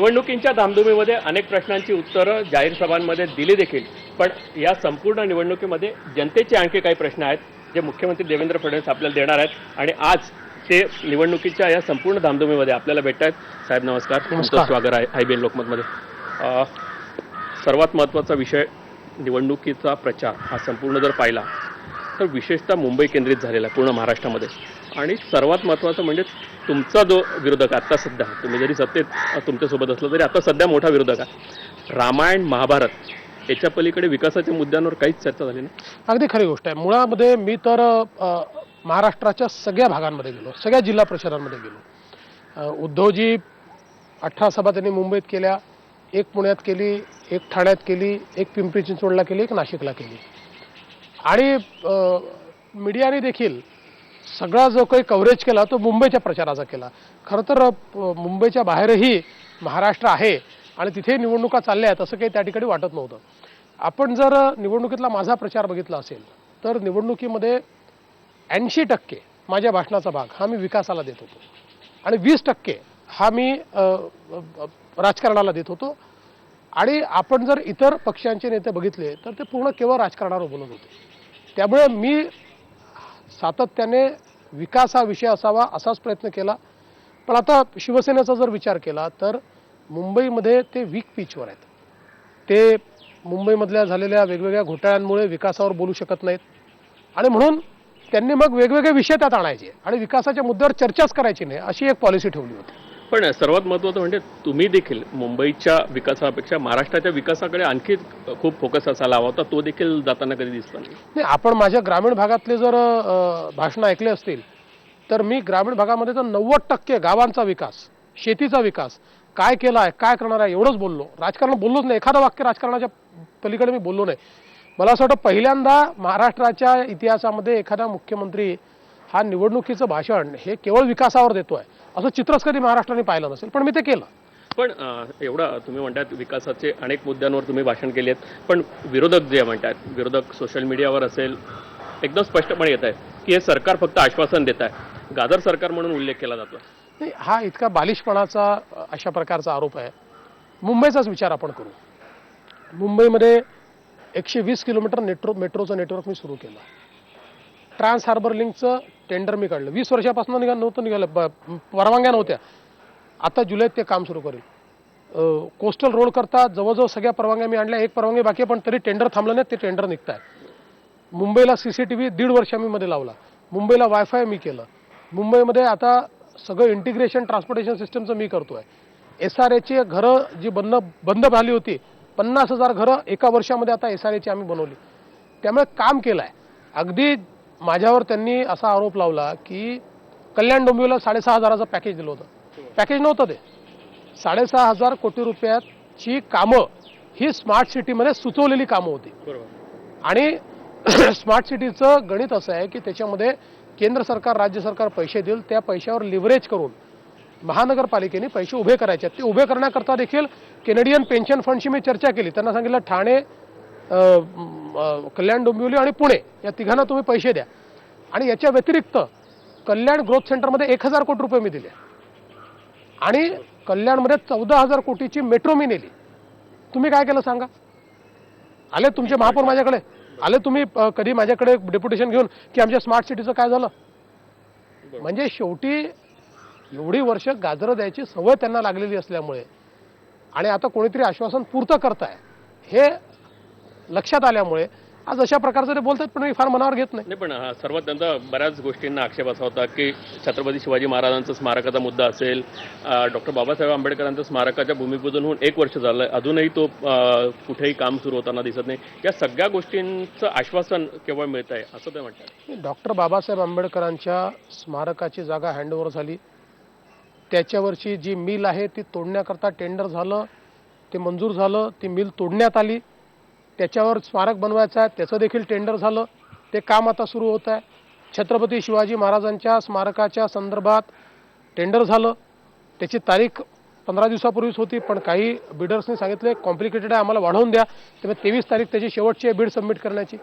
निवडणुकींच्या धामधुमीमध्ये अनेक प्रश्नांची उत्तरं जाहीर सभांमध्ये दिली देखील, पण या संपूर्ण निवडणुकीमध्ये जनतेचे आणखी काही प्रश्न आहेत जे मुख्यमंत्री देवेंद्र फडणवीस आपल्याला देणार आहेत आणि आज ते निवडणुकीच्या या संपूर्ण धामधुमीमध्ये आपल्याला भेटत आहेत। साहेब नमस्कार, तुमचं स्वागत आहे IBN लोकमतमध्ये। सर्वात महत्त्वाचा विषय निवडणुकीचा प्रचार हा संपूर्ण जर पाहिला तर विशेषतः मुंबई केंद्रित झालेला आहे पूर्ण महाराष्ट्रामध्ये। आणि सर्वात महत्त्वाचं म्हणजे तुमचा जो विरोधक आता सध्या, तुम्ही जरी सत्तेत तुमच्यासोबत असलं तरी आता सध्या मोठा विरोधक आहे, रामायण महाभारत याच्या पलीकडे विकासाच्या मुद्द्यांवर काहीच चर्चा झाली नाही। अगदी खरी गोष्ट आहे। मुळामध्ये मी तर महाराष्ट्राच्या सगळ्या भागांमध्ये गेलो, सगळ्या जिल्हा परिषदांमध्ये गेलो। उद्धवजी 18 सभा त्यांनी मुंबईत केल्या, एक पुण्यात केली, एक ठाण्यात केली, एक पिंपरी चिंचवडला केली, एक नाशिकला केली। आणि मीडियाने देखील सगळा जो काही कव्हरेज केला तो मुंबईच्या प्रचाराचा केला। खरं तर मुंबईच्या बाहेरही महाराष्ट्र आहे आणि तिथे निवडणुका चालल्या आहेत असं काही त्या ठिकाणी वाटत नव्हतं। आपण जर निवडणुकीतला माझा प्रचार बघितला असेल तर निवडणुकीमध्ये 80% माझ्या भाषणाचा भाग हा मी विकासाला देत होतो आणि 20% हा मी राजकारणाला देत होतो। आणि आपण जर इतर पक्षांचे नेते बघितले तर ते पूर्ण केवळ राजकारणावर बोलत होते। त्यामुळे मी सातत्याने विकास हा विषय असावा असाच प्रयत्न केला। पण आता शिवसेनेचा जर विचार केला तर मुंबईमध्ये ते वीक पिचवर आहेत। ते मुंबईमधल्या झालेल्या वेगवेगळ्या घोटाळ्यांमुळे विकासावर बोलू शकत नाहीत आणि म्हणून त्यांनी मग वेगवेगळे विषय त्यात आणायचे आणि विकासाच्या मुद्द्यावर चर्चाच करायची नाही अशी एक पॉलिसी ठेवली होती। पण सर्वात महत्त्वाचं म्हणजे तुम्ही देखील मुंबईच्या विकासापेक्षा महाराष्ट्राच्या विकासाकडे आणखी खूप फोकस असायला हवा होता, तो देखील जाताना कधी दिसला नाही। आपण माझ्या ग्रामीण भागातले जर भाषणं ऐकले असतील तर मी ग्रामीण भागामध्ये तर 90% गावांचा विकास, शेतीचा विकास काय केला आहे, काय करणार आहे एवढंच बोललो। राजकारण बोललोच नाही, एखादं वाक्य राजकारणाच्या पलीकडे मी बोललो नाही। मला असं वाटतं पहिल्यांदा महाराष्ट्राच्या इतिहासामध्ये एखादा मुख्यमंत्री हा निवडणुकीचं भाषण हे केवळ विकासावर देतोय असं चित्रच कधी महाराष्ट्राने पाहिलं नसेल, पण मी ते केलं। पण एवढा तुम्ही म्हणतात विकासाचे अनेक मुद्द्यांवर तुम्ही भाषण केली आहेत, पण विरोधक जे म्हणतात, विरोधक सोशल मीडियावर असेल एकदम स्पष्टपणे येत आहे की हे सरकार फक्त आश्वासन देत आहे, गाजर सरकार म्हणून उल्लेख केला जातो। नाही, हा इतका बालिशपणाचा अशा प्रकारचा आरोप आहे। मुंबईचाच विचार आपण करू। मुंबईमध्ये 120 किलोमीटर मेट्रोचं नेटवर्क मी सुरू केलं। ट्रान्स हार्बर लिंकचं टेंडर मी काढलं। 20 वर्षापासून निघालं, परवानग्या नव्हत्या। आता जुलैत ते काम सुरू करेल। कोस्टल रोड करता जवळजवळ सगळ्या परवानग्या मी आणल्या, एक परवानगी बाकी आहे पण तरी टेंडर थांबलं नाही, ते टेंडर निघत आहे। मुंबईला CCTV 1.5 वर्ष मी मध्ये लावला। मुंबईला वायफाय मी केलं। मुंबईमध्ये आता सगळं इंटिग्रेशन ट्रान्सपोर्टेशन सिस्टमचं मी करतोय। SRAची घरं जी बंद झाली होती 50,000 घरं एका वर्षामध्ये आता SRAची आम्ही बनवली। त्यामुळे काम केलं आहे। अगदी माझ्यावर त्यांनी असा आरोप लावला की कल्याण डोंबिवलीला 6,500चं पॅकेज दिलं होतं। पॅकेज नव्हतं ते, 6,500 कोटी रुपयाची कामं ही स्मार्ट सिटीमध्ये सुचवलेली कामं होती। आणि स्मार्ट सिटीचं गणित असं आहे की त्याच्यामध्ये केंद्र सरकार राज्य सरकार पैसे देईल, त्या पैशावर लिव्हरेज करून महानगरपालिकेने पैसे उभे करायचे आहेत। ते उभे करण्याकरता देखील कॅनेडियन पेन्शन फंडशी मी चर्चा केली। त्यांना सांगितलं ठाणे, कल्याण डोंबिवली आणि पुणे या तिघांना तुम्ही पैसे द्या आणि याच्या व्यतिरिक्त कल्याण ग्रोथ सेंटरमध्ये 1,000 कोटी रुपये मी दिले आणि कल्याणमध्ये 14,000 कोटीची मेट्रो मी नेली। तुम्ही काय केलं सांगा? आले तुमचे महापौर माझ्याकडे, आले तुम्ही कधी माझ्याकडे डेप्युटेशन घेऊन की आमच्या स्मार्ट सिटीचं काय झालं? म्हणजे शेवटी एवढी वर्ष गाजरं द्यायची सवय त्यांना लागलेली असल्यामुळे आणि आता कोणीतरी आश्वासन पूर्त करताय हे लक्षात आल्यामुळे आज अशा प्रकारचं ते बोलतात, पण मी फार मनावर घेत नाही। पण सर्वात त्यांचा बऱ्याच गोष्टींना आक्षेप असा होता की छत्रपती शिवाजी महाराजांचा स्मारकाचा मुद्दा असेल, डॉक्टर बाबासाहेब आंबेडकरांच्या स्मारकाच्या भूमिपूजन होऊन 1 वर्ष झालं, अजूनही तो कुठेही काम सुरू होताना दिसत नाही। या सगळ्या गोष्टींचं आश्वासन केवळ मिळत आहे असं ते म्हणतात। डॉक्टर बाबासाहेब आंबेडकरांच्या स्मारकाची जागा हँडओव्हर झाली, त्याच्यावरची जी मिल आहे ती तोडण्याकरता टेंडर झालं, ते मंजूर झालं, ती मिल तोडण्यात आली, त्याच्यावर स्मारक बनवायचं आहे त्याचं देखील टेंडर झालं, ते काम आता सुरू होत आहे। छत्रपती शिवाजी महाराजांच्या स्मारकाच्या संदर्भात टेंडर झालं, त्याची तारीख 15 दिवसापूर्वीच होती, पण काही बिडर्सनी सांगितले कॉम्प्लिकेटेड आहे आम्हाला वाढवून द्या, त्यामुळे 23 तारीख त्याची शेवटची आहे बीड सबमिट करण्याची।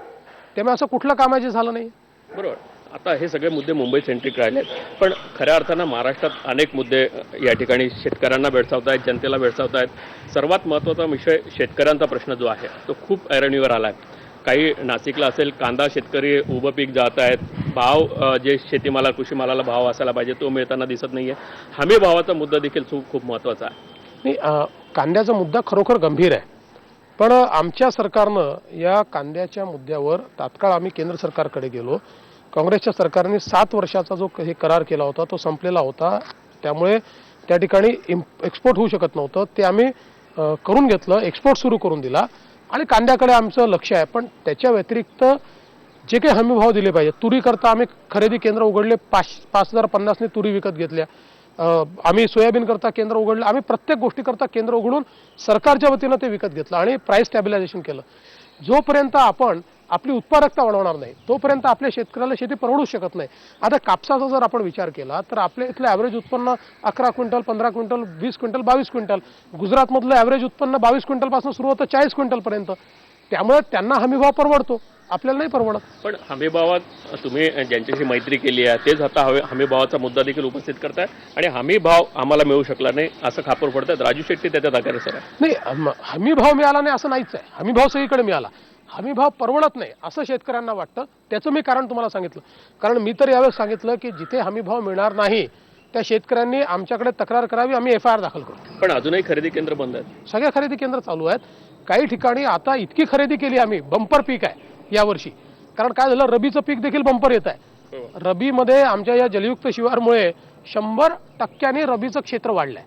त्यामुळे असं कुठलं काम आहे जे झालं नाही। बरोबर। आता हे सगळे मुद्दे मुंबई सेंट्रिक राहिले पण खऱ्या अर्थानं महाराष्ट्रात अनेक मुद्दे या ठिकाणी शेतकऱ्यांना भेडसावत आहेत, जनतेला भेडसावत आहेत. सर्वात महत्त्वाचा विषय शेतकऱ्यांचा प्रश्न जो आहे तो खूप ऐरणीवर आला आहे. काही नाशिकला असेल, कांदा शेतकरी उभं पीक जात आहेत, भाव जे शेतीमाला कृषीमालाला भाव असायला पाहिजे तो मिळताना दिसत नाही आहे. हमी भावाचा मुद्दा देखील खूप महत्त्वाचा आहे. नाही, कांद्याचा मुद्दा खरोखर गंभीर आहे. पण आमच्या सरकारनं या कांद्याच्या मुद्द्यावर तात्काळ आम्ही केंद्र सरकारकडे गेलो. काँग्रेसच्या सरकारने 7 वर्षाचा जो हे करार केला होता तो संपलेला होता. त्यामुळे त्या ठिकाणी एक्सपोर्ट होऊ शकत नव्हतं. ते आम्ही करून घेतलं, एक्सपोर्ट सुरू करून दिला आणि कांद्याकडे आमचं लक्ष आहे. पण त्याच्या व्यतिरिक्त जे काही हमीभाव दिले पाहिजे, तुरीकरता आम्ही खरेदी केंद्र उघडले, 5,050ने तुरी विकत घेतल्या. आम्ही सोयाबीन करता केंद्र उघडलं. आम्ही प्रत्येक गोष्टीकरता केंद्र उघडून सरकारच्या वतीनं ते विकत घेतलं आणि प्राईस स्टॅबिलायझेशन केलं. जोपर्यंत आपण आपली उत्पादकता वाढवणार नाही तोपर्यंत आपल्या शेतकऱ्याला शेती परवडू शकत नाही. आता कापसाचा जर आपण विचार केला तर आपल्या इथलं ॲव्हरेज उत्पन्न 11 क्विंटल, 15 क्विंटल, 20 क्विंटल, 22 क्विंटल. गुजरातमधलं ॲव्हरेज उत्पन्न 22 क्विंटलपासून सुरू होतं 40 क्विंटलपर्यंत. त्यामुळे त्यांना हमीभाव परवडतो, आपल्याला नाही परवडत. पण हमीभावात तुम्ही ज्यांच्याशी मैत्री केली आहे तेच आता हमीभावाचा मुद्दा देखील उपस्थित करताय आणि हमीभाव आम्हाला मिळू शकला नाही असं खापर पडतात. राजू शेट्टी त्याच्यात अग्रेसर आहे. नाही, हमीभाव मिळाला नाही असं नाहीच आहे. हमीभाव सगळीकडे मिळाला. हमीभाव परवडत नाही असं शेतकऱ्यांना वाटतं. त्याचं मी कारण तुम्हाला सांगितलं. कारण मी तर यावेळेस सांगितलं की जिथे हमीभाव मिळणार नाही त्या शेतकऱ्यांनी आमच्याकडे तक्रार करावी, आम्ही FIR दाखल करू. पण अजूनही खरेदी केंद्र बंद आहेत. सगळे खरेदी केंद्र चालू आहेत. काही ठिकाणी आता इतकी खरेदी केली आम्ही, बंपर पीक आहे यावर्षी. कारण काय झालं, रबीचं पीक देखील बंपर येत आहे. रबीमध्ये आमच्या या जलयुक्त शिवारमुळे 100% रबीचं क्षेत्र वाढलंय.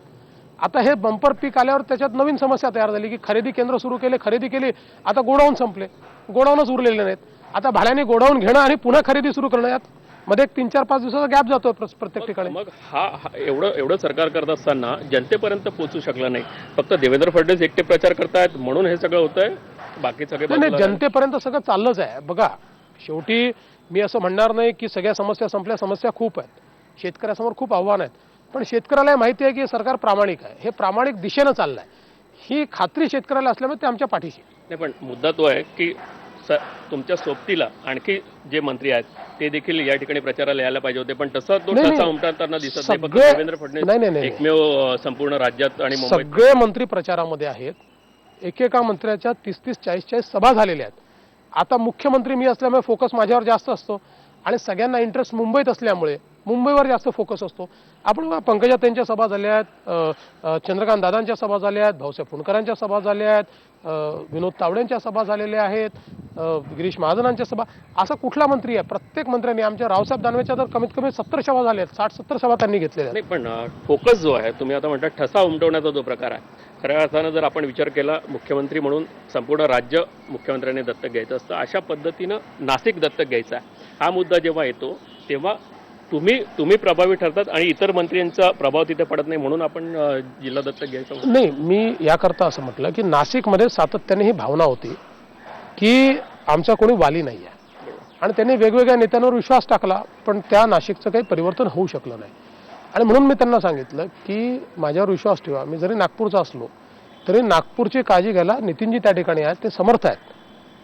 आता हे बंपर पीक आल्यावर त्याच्यात नवीन समस्या तयार झाली की खरेदी केंद्र सुरू केले, खरेदी केली, आता गोडाऊन संपले, गोडाऊनच उरलेले नाहीत. आता भाड्याने गोडाऊन घेणं आणि पुन्हा खरेदी सुरू करणं यात मध्ये 3-4-5 दिवसाचा गॅप जातो प्रत्येक ठिकाणी. मग हा एवढं सरकार करत असताना जनतेपर्यंत पोहोचू शकलं नाही. फक्त देवेंद्र फडणवीस एकटे प्रचार करतायत म्हणून हे सगळं होतंय. बाकी सगळे नाही, जनतेपर्यंत सगळं चाललंच आहे. बघा, शेवटी मी असं म्हणणार नाही की सगळ्या समस्या संपल्या. समस्या खूप आहेत, शेतकऱ्यासमोर खूप आव्हान आहेत. पण शेतकऱ्याला माहिती आहे की सरकार प्रामाणिक आहे, हे प्रामाणिक दिशेनं चाललं आहे, ही खात्री शेतकऱ्याला असल्यामुळे ते आमच्या पाठीशी. नाही, पण मुद्दा तो आहे की तुमच्या सोबतीला आणखी जे मंत्री आहेत ते देखील या ठिकाणी प्रचाराला यायला पाहिजे होते. पण तसं तो ठसा उमटताना दिसत नाही. फक्त देवेंद्र फडणवीस एकमेव संपूर्ण राज्यात आणि मुंबईत सगळे मंत्री प्रचारामध्ये आहेत. एकेका मंत्र्याच्या 30-30, 40-40 सभा झालेल्या आहेत. आता मुख्यमंत्री मी असल्यामुळे फोकस माझ्यावर जास्त असतो आणि सगळ्यांना इंटरेस्ट मुंबईत असल्यामुळे मुंबईवर जास्त फोकस असतो. आपण पंकजाताईंच्या सभा झाल्या आहेत, चंद्रकांत दादांच्या सभा झाल्या आहेत, भाऊसाहेब फुंडकरांच्या सभा झाल्या आहेत, विनोद तावडेंच्या सभा झालेल्या आहेत, गिरीश महाजनांच्या सभा. असा कुठला मंत्री आहे? प्रत्येक मंत्र्यांनी, आमच्या रावसाहेब दानवेच्या तर कमीत कमी 70 सभा झाल्या आहेत, 60-70 सभा त्यांनी घेतलेल्या आहेत. नाही, पण फोकस जो आहे, तुम्ही आता म्हणता ठसा उमटवण्याचा जो प्रकार आहे, खऱ्या अर्थानं जर आपण विचार केला मुख्यमंत्री म्हणून संपूर्ण राज्य मुख्यमंत्र्यांनी दत्तक घ्यायचं असतं, अशा पद्धतीनं नाशिक दत्तक घ्यायचा आहे. हा मुद्दा जेव्हा येतो तेव्हा तुम्ही प्रभावी ठरतात आणि इतर मंत्र्यांचा प्रभाव तिथे पडत नाही म्हणून आपण जिल्हा दत्तक घ्यायचं. नाही, मी याकरता असं म्हटलं की नाशिकमध्ये सातत्याने ही भावना होती की आमचा कोणी वाली नाही आहे आणि त्यांनी वेगवेगळ्या नेत्यांवर विश्वास टाकला, पण त्या नाशिकचं काही परिवर्तन होऊ शकलं नाही. आणि म्हणून मी त्यांना सांगितलं की माझ्यावर विश्वास ठेवा. मी जरी नागपूरचा असलो तरी नागपूरची काळजी घ्यायला नितीनजी त्या ठिकाणी आहेत, ते समर्थ आहेत.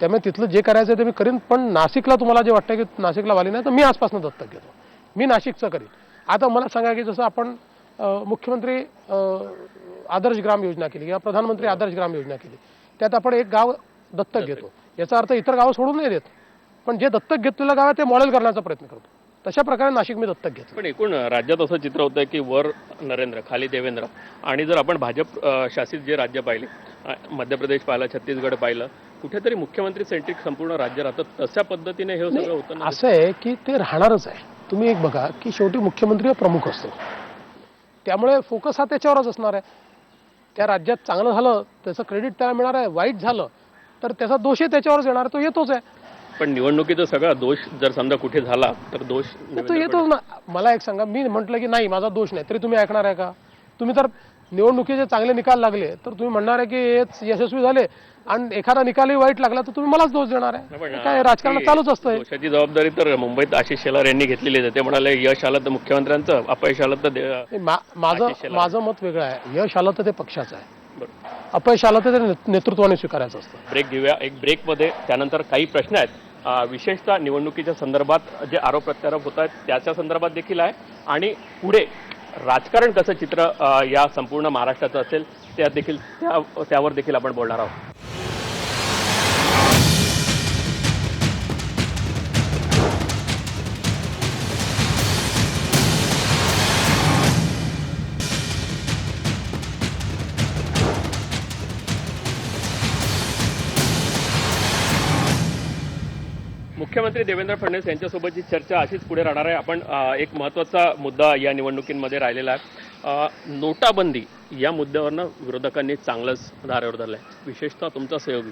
त्यामुळे तिथलं जे करायचं ते मी करीन. पण नाशिकला तुम्हाला जे वाटतं की नाशिकला वाली नाही, तर मी आजपासून दत्तक घेतो, मी नाशिकचं करीन. आता मला सांगा की जसं आपण मुख्यमंत्री आदर्श ग्राम योजना केली किंवा प्रधानमंत्री आदर्श ग्राम योजना केली, त्यात आपण एक गाव दत्तक घेतो. याचा अर्थ इतर गावं सोडून नाही देत, पण जे दत्तक घेतलेलं गाव आहे ते मॉडेल करण्याचा प्रयत्न करतो. तशा प्रकारे नाशिक मी दत्तक घेतलं. पण एकूण राज्यात असं चित्र होतं की वर नरेंद्र, खाली देवेंद्र. आणि जर आपण भाजप शासित जे राज्य पाहिले, मध्य प्रदेश पाहिलं, छत्तीसगड पाहिलं, कुठेतरी मुख्यमंत्री सेंट्रिक संपूर्ण राज्य राहतं. तशा पद्धतीने हे सगळं होतं. असं आहे की ते राहणारच आहे. तुम्ही एक बघा की शेवटी मुख्यमंत्री प्रमुख असतो, त्यामुळे फोकस हा त्याच्यावरच असणार आहे. त्या राज्यात चांगलं झालं त्याचं क्रेडिट त्याला मिळणार आहे, वाईट झालं तर त्याचा दोषही त्याच्यावरच येणार, तो येतोच आहे. पण निवडणुकीचा सगळा दोष जर समजा कुठे झाला तर दोष तो येतोच ना. मला एक सांगा, मी म्हटलं की नाही माझा दोष नाही, तरी तुम्ही ऐकणार आहे का? तुम्ही तर निवडणुकीचे चांगले निकाल लागले तर तुम्ही म्हणणार आहे की हेच यशस्वी झाले आणि एखादा निकालही वाईट लागला तर तुम्ही मलाच दोष देणार आहे. काय राजकारणात चालूच असतं. दोषाची जबाबदारी तर मुंबईत आशिष शेलार यांनी घेतलेली आहे. ते म्हणाले यश आलं तर मुख्यमंत्र्यांचं, अपयश आलं तर माझं मत वेगळं आहे. यश आलं तर ते पक्षाचं आहे, अपयश आलं तर ते नेतृत्वाने स्वीकारायचं असतं. ब्रेक घेऊया. एक ब्रेकमध्ये त्यानंतर काही प्रश्न आहेत विशेषतः निवडणुकीच्या संदर्भात जे आरोप प्रत्यारोप होत आहेत त्याच्या संदर्भात देखील आहे आणि पुढे राजकारण कसं चित्र या संपूर्ण महाराष्ट्राचं असेल त्यावर देखील आपण बोलणार आहोत. मुख्यमंत्री देवेंद्र फडणवीस यांच्यासोबतची चर्चा अशीच पुढे राहणार आहे. आपण एक महत्त्वाचा मुद्दा या निवडणुकीमध्ये राहिलेला आहे. नोटाबंदी या मुद्द्यावरनं विरोधकांनी चांगलंच धारेवर धरलं आहे. विशेषतः तुमचा सहयोगी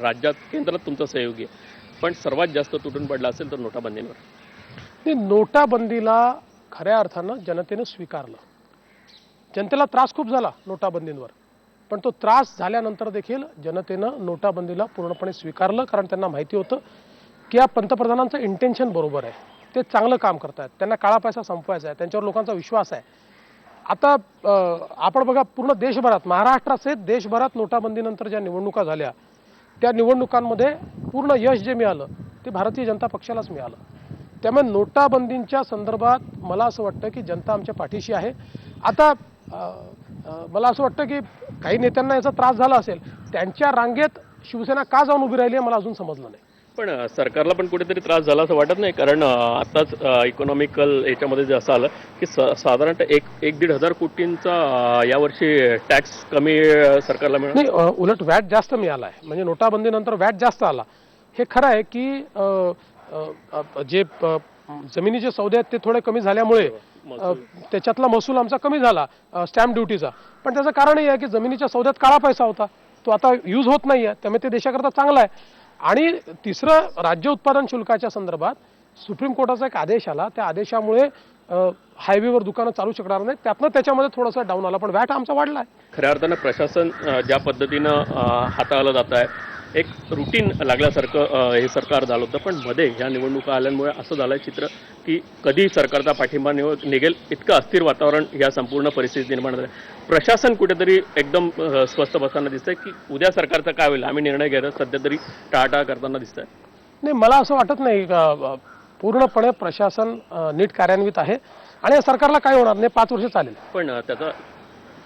राज्यात केंद्रात तुमचा सहयोगी आहे, पण सर्वात जास्त तुटून पडला असेल तर नोटाबंदीवर. नोटाबंदीला खऱ्या अर्थानं जनतेनं स्वीकारलं. जनतेला त्रास खूप झाला नोटाबंदींवर, पण तो त्रास झाल्यानंतर देखील जनतेनं नोटाबंदीला पूर्णपणे स्वीकारलं, कारण त्यांना माहिती होतं की या पंतप्रधानांचं इंटेन्शन बरोबर आहे. ते चांगलं काम करतात, त्यांना काळा पैसा संपवायचा आहे, त्यांच्यावर लोकांचा विश्वास आहे. आता आपण बघा, पूर्ण देशभरात, महाराष्ट्रासहित देशभरात नोटाबंदीनंतर ज्या निवडणुका झाल्या त्या निवडणुकांमध्ये पूर्ण यश जे मिळालं ते भारतीय जनता पक्षालाच मिळालं. त्यामुळे नोटाबंदींच्या संदर्भात मला असं वाटतं की जनता आमच्या पाठीशी आहे. आता मला असं वाटतं की काही नेत्यांना याचा त्रास झाला असेल, त्यांच्या रांगेत शिवसेना का जाऊन उभी राहिली आहे मला अजून समजलं नाही. पण सरकारला पण कुठेतरी त्रास झाला असं वाटत नाही, कारण आताच इकॉनॉमिकल याच्यामध्ये जे असं आलं की साधारणतः 1,500 कोटींचा यावर्षी टॅक्स कमी सरकारला मिळाला. नाही, उलट व्हॅट जास्त मिळाला आहे. म्हणजे नोटाबंदीनंतर व्हॅट जास्त आला. हे खरं आहे की जे जमिनीचे सौदे आहेत ते थोडे कमी झाल्यामुळे त्याच्यातला महसूल आमचा कमी झाला, स्टॅम्प ड्युटीचा. पण त्याचं कारणही आहे की जमिनीच्या सौद्यात काळा पैसा होता, तो आता यूज होत नाही आहे, त्यामुळे ते देशाकरता चांगला आहे. आणि तिसरं, राज्य उत्पादन शुल्काच्या संदर्भात सुप्रीम कोर्टाचा एक आदेश आला. त्या आदेशामुळे हायवेवर दुकानं चालू शकणार नाहीत, त्यातनं त्याच्यामध्ये थोडासा डाऊन आला, पण व्हॅट आमचा वाढला आहे. खऱ्या अर्थानं प्रशासन ज्या पद्धतीनं हाताळलं जात आहे, एक रुटीन लागल्यासारखं हे सरकार झालं होतं. पण मध्ये ह्या निवडणुका आल्यामुळे असं झालं चित्र की कधी सरकारचा पाठिंबा निघेल इतकं अस्थिर वातावरण या संपूर्ण परिस्थितीत निर्माण झालं. प्रशासन कुठेतरी एकदम स्वस्थ बसताना दिसतंय की उद्या सरकारचं काय होईल, आम्ही निर्णय घ्यायला सध्या तरी टाळाटाळ करताना दिसतंय. नाही, मला असं वाटत नाही पूर्णपणे प्रशासन नीट कार्यान्वित आहे आणि या सरकारला काय होणार नाही, 5 वर्ष चालेल. पण त्याचा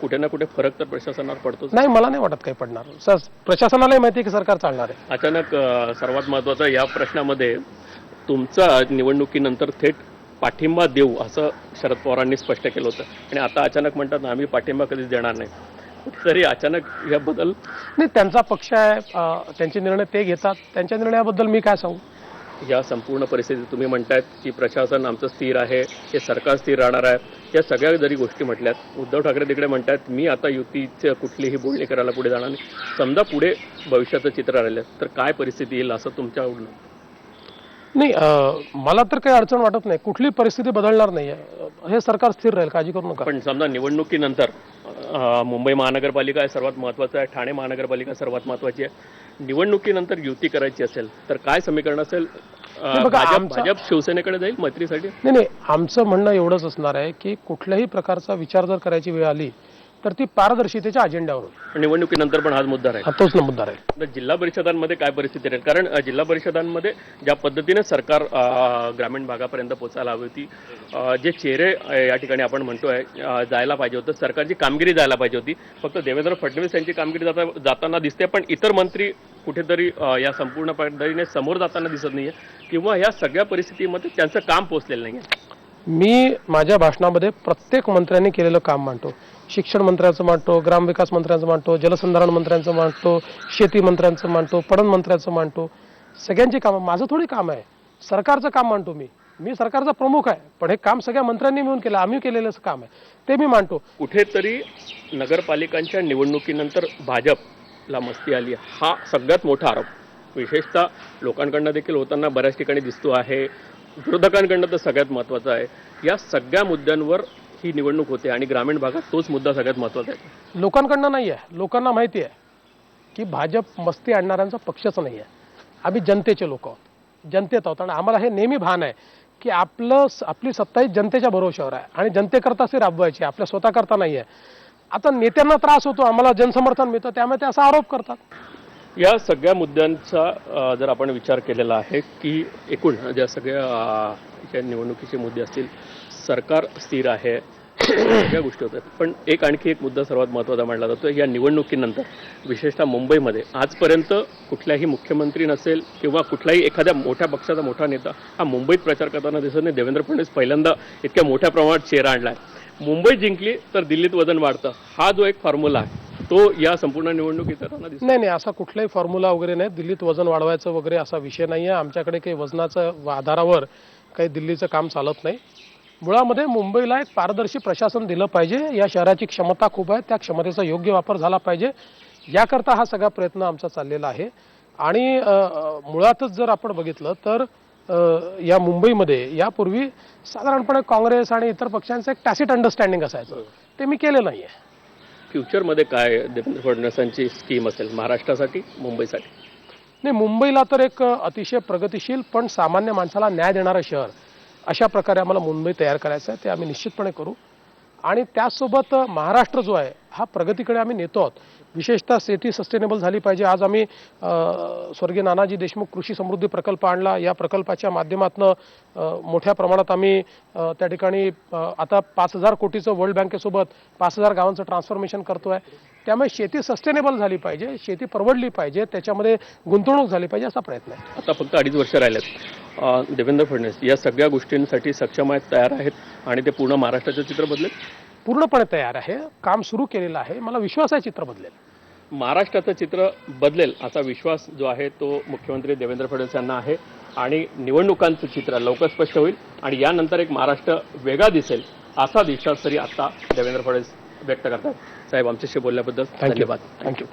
कुठे ना कुठे फरक तर प्रशासनावर पडतोच. नाही, मला नाही वाटत काही पडणार. प्रशासनालाही माहिती आहे की सरकार चालणार आहे. अचानक सर्वात महत्त्वाचं या प्रश्नामध्ये तुमचा निवडणुकीनंतर थेट पाठिंबा देऊ असं शरद पवारांनी स्पष्ट केलं होतं आणि आता अचानक म्हणतात आम्ही पाठिंबा कधीच देणार नाही. तरी अचानक याबद्दल. नाही, त्यांचा पक्ष आहे, त्यांचे निर्णय ते घेतात, त्यांच्या निर्णयाबद्दल मी काय सांगू. या संपूर्ण परिस्थितीत तुम्ही म्हणतायत की प्रशासन आमचं स्थिर आहे, हे सरकार स्थिर राहणार आहे, या सगळ्या जरी गोष्टी म्हटल्यात, उद्धव ठाकरे तिकडे म्हणतात मी आता युतीचं कुठलीही बोलणी करायला पुढे जाणार नाही. समजा पुढे भविष्याचं चित्र राहिलं तर काय परिस्थिती येईल असं तुमच्याकडून. नाही, मला तर काही अडचण वाटत नाही. कुठली परिस्थिती बदलणार नाही आहे, हे सरकार स्थिर राहील, काळजी करू नका. पण समजा निवडणुकीनंतर मुंबई महानगरपालिका सर्वात महत्त्वाचं आहे, ठाणे महानगरपालिका सर्वात महत्त्वाची आहे, निवडणुकीनंतर युती करायची असेल तर काय समीकरण असेल. भाजप शिवसेनेकडे जाईल मैत्रीसाठी. नाही, आमचं म्हणणं एवढंच असणार आहे की कुठल्याही प्रकारचा विचार जर करायची वेळ आली तर ती पारदर्शितेच्या अजेंड्यावरून. निवडणुकीनंतर पण हाच मुद्दा राहील. तोच मुद्दा राहील. जिल्हा परिषदांमध्ये काय परिस्थिती राहील, कारण जिल्हा परिषदांमध्ये ज्या पद्धतीने सरकार ग्रामीण भागापर्यंत पोहोचायला हवी होती, जे चेहरे या ठिकाणी आपण म्हणतोय जायला पाहिजे होतं, सरकारची कामगिरी जायला पाहिजे होती, फक्त देवेंद्र फडणवीस यांची कामगिरी जाताना दिसते, पण इतर मंत्री कुठेतरी या संपूर्ण पद्धतीने समोर जाताना दिसत नाहीये किंवा या सगळ्या परिस्थितीमध्ये त्यांचं काम पोहोचलेलं नाहीये. मी माझ्या भाषणामध्ये प्रत्येक मंत्र्यांनी केलेलं काम मांडतो. शिक्षण मंत्र्यांचं मांडतो, ग्रामविकास मंत्र्यांचं मांडतो, जलसंधारण मंत्र्यांचं मांडतो, शेती मंत्र्यांचं मांडतो, पणन मंत्र्यांचं मांडतो. सगळ्यांची कामं, माझं थोडी काम आहे, सरकारचं काम मांडतो. मी सरकारचा प्रमुख आहे, पण हे काम सगळ्या मंत्र्यांनी मिळून केलं, आम्ही केलेलं काम आहे, ते मी मांडतो. कुठेतरी नगरपालिकांच्या निवडणुकीनंतर भाजपला मस्ती आली हा सगळ्यात मोठा आरोप विशेषतः लोकांकडनं देखील होताना बऱ्याच ठिकाणी दिसतो आहे, विरोधकांकडनं तर सगळ्यात महत्त्वाचा आहे. या सगळ्या मुद्द्यांवर ही निवडणूक होते आणि ग्रामीण भागात तोच मुद्दा सगळ्यात महत्त्वाचा आहे. लोकांकडनं नाही आहे, लोकांना माहिती आहे की भाजप मस्ती आणणाऱ्यांचा पक्षच नाही आहे. आम्ही जनतेचे लोक आहोत, जनतेत आहोत आणि आम्हाला हे नेहमी भान आहे की आपली सत्ता ही जनतेच्या भरोश्यावर आहे आणि जनतेकरताच राबवायची, आपल्या स्वतःकरता नाही आहे. आता नेत्यांना त्रास होतो, आम्हाला जनसमर्थन मिळतं, त्यामुळे ते असा आरोप करतात. या सगळ्या मुद्द्यांचा जर आपण विचार केलेला आहे की एकूण ज्या सगळ्या ज्या निवडणुकीचे मुद्दे असतील, सरकार स्थिर आहे, सगळ्या गोष्टी होतात. पण आणखी एक मुद्दा सर्वात महत्त्वाचा मानला जातो. या निवडणुकीनंतर विशेषतः मुंबईमध्ये आजपर्यंत कुठल्याही मुख्यमंत्री नसेल किंवा कुठलाही एखाद्या मोठ्या पक्षाचा मोठा नेता हा मुंबईत प्रचार करताना दिसत नाही. देवेंद्र फडणवीस पहिल्यांदा इतक्या मोठ्या प्रमाणात चेहरा आणला आहे. मुंबई जिंकली तर दिल्लीत वजन वाढतं, हा जो एक फॉर्म्युला आहे तो या संपूर्ण निवडणुकीत येताना दिसतो. नाही नाही, असा कुठलाही फॉर्म्युला वगैरे नाही. दिल्लीत वजन वाढवायचं वगैरे असा विषय नाही आहे. आमच्याकडे काही वजनाच्या आधारावर काही दिल्लीचं काम चालत नाही. मुळामध्ये मुंबईला एक पारदर्शी प्रशासन दिलं पाहिजे. या शहराची क्षमता खूप आहे, त्या क्षमतेचा योग्य वापर झाला पाहिजे, याकरता हा सगळा प्रयत्न आमचा चाललेला आहे. आणि मुळातच जर आपण बघितलं तर या मुंबईमध्ये यापूर्वी साधारणपणे काँग्रेस आणि इतर पक्षांचं एक टॅसिट अंडरस्टँडिंग असायचं, ते मी केलेलं नाही आहे. फ्युचरमध्ये काय देवेंद्र फडणवीसांची स्कीम असेल महाराष्ट्रासाठी, मुंबईसाठी? नाही, मुंबईला तर एक अतिशय प्रगतिशील पण सामान्य माणसाला न्याय देणारं शहर अशा प्रकारे आम्हाला मुंबई तयार करायचं आहे. ते आम्ही निश्चितपणे करू. आणि त्याचसोबत महाराष्ट्र जो आहे हा प्रगतीकडे आम्ही नेतो आहोत. विशेषतः शेती सस्टेनेबल झाली पाहिजे. आज आम्ही स्वर्गीय नानाजी देशमुख कृषी समृद्धी प्रकल्प आणला. या प्रकल्पाच्या माध्यमातून मोठ्या प्रमाणात आम्ही त्या ठिकाणी आता 5,000 कोटीचं वर्ल्ड बँकेसोबत 5,000 गावांचं ट्रान्सफॉर्मेशन करतो आहे. त्यामुळे शेती सस्टेनेबल झाली पाहिजे, शेती परवडली पाहिजे, त्याच्यामध्ये गुंतवणूक झाली पाहिजे, असा प्रयत्न आहे. आता फक्त 2.5 वर्ष राहिलेत. देवेंद्र फडणवीस या सगळ्या गोष्टींसाठी सक्षम आहेत, तयार आहेत आणि ते पूर्ण महाराष्ट्राचं चित्र बदलेल? पूर्णपणे तयार आहे. काम सुरू केलेलं आहे. मला विश्वास आहे चित्र बदलेल. महाराष्ट्राचं चित्र बदलेल असा विश्वास जो आहे तो मुख्यमंत्री देवेंद्र फडणवीस यांना आहे. आणि निवडणुकांचं चित्र लवकर स्पष्ट होईल आणि यानंतर एक महाराष्ट्र वेगळा दिसेल असा विश्वास तरी आता देवेंद्र फडणवीस व्यक्त करतात. साहेब, आमच्याशी बोलल्याबद्दल धन्यवाद. थँक्यू.